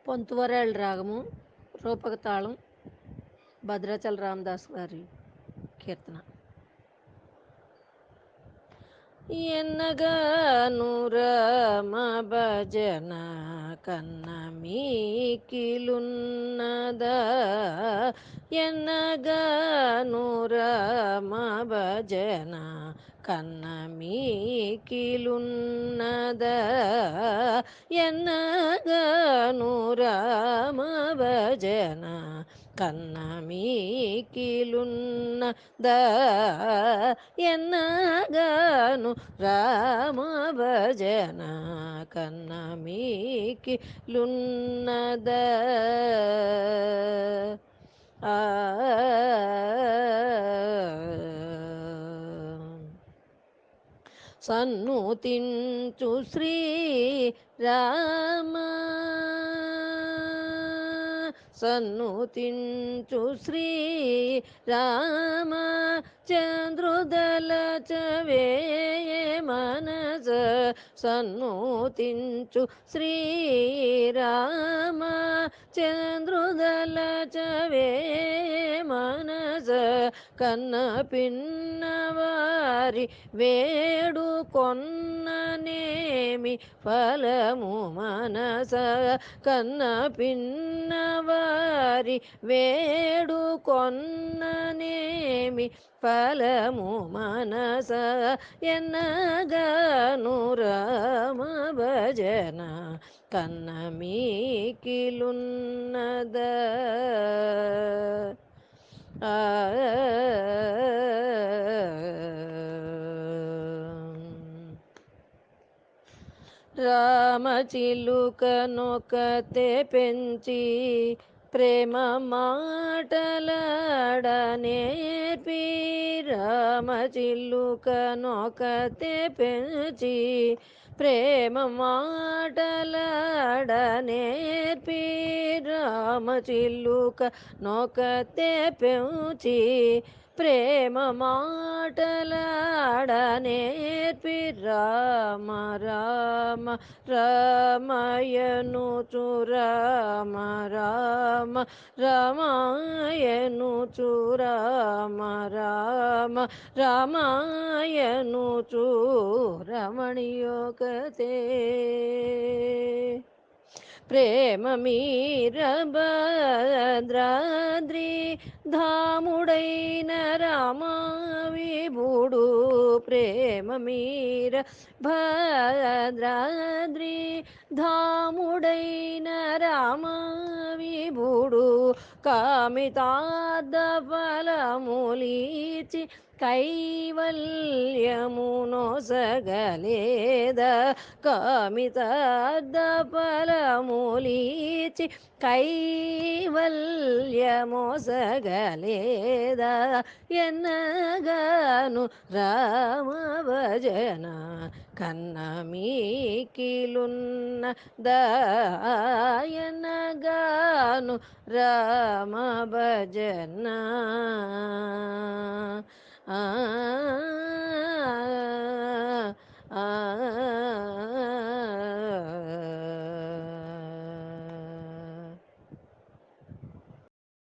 పొంతువరాళ్ళ రాగము, రూపక తాళం, భద్రాచల రామదాసు గారి కీర్తన. ఎన్నగాను రామ భజన కన్న మీకిలున్నదా, ఎన్నగాను రామ భజన కన్న మీకిలున్నదా, ఎన్నగాను రామ భజన కన్న మీకిలున్నదా, ఎన్నగాను రామ భజన కన్న మీకిలున్నదా. ఆ సన్నుతించు శ్రీ రామ, సన్నుతించు శ్రీ రామ, చంద్రుదల చవేయ మనస, సన్నుతించు శ్రీ రామ, చంద్రుదల చవేయ మనస, కన్న పిన్నవారి వేడు కొన్ననేమి ఫలము మనస, కన్న పిన్నవారి వేడు కొన్ననేమి ఫలము మనస, ఎన్నగాను రామ భజన కన్న మీకిలున్నదా. రామ చిలుకనొకతే పెంచి ప్రేమ మాటలాడనేర్పి, రామ చిలుకనొకతే పెంచి ప్రేమ మాటలాడనేర్పి, రామ చిలుక నొకతే పెంచి ప్రేమ మాటలాడనేర్పి, రామ రామ రామయనుచు రామ రామ రామాయనుచు రామ రామ రామాయనుచు రమణియోకతే, ప్రేమ మీర భద్రాద్రి ధాముడైన రామ విభుడు, ప్రేమ మీర భద్రాద్రి ధాముడైన రామ విభుడు, కామితార్థ ఫలములిచి కైవల్యమునొసగలేదా, కామితార్థ ఫలములిచి కైవల్యమొసగలేదా, ఎన్నగాను రామ భజన కన్న మీకిలున్నదా, ఎన్నగాను రామ భజన.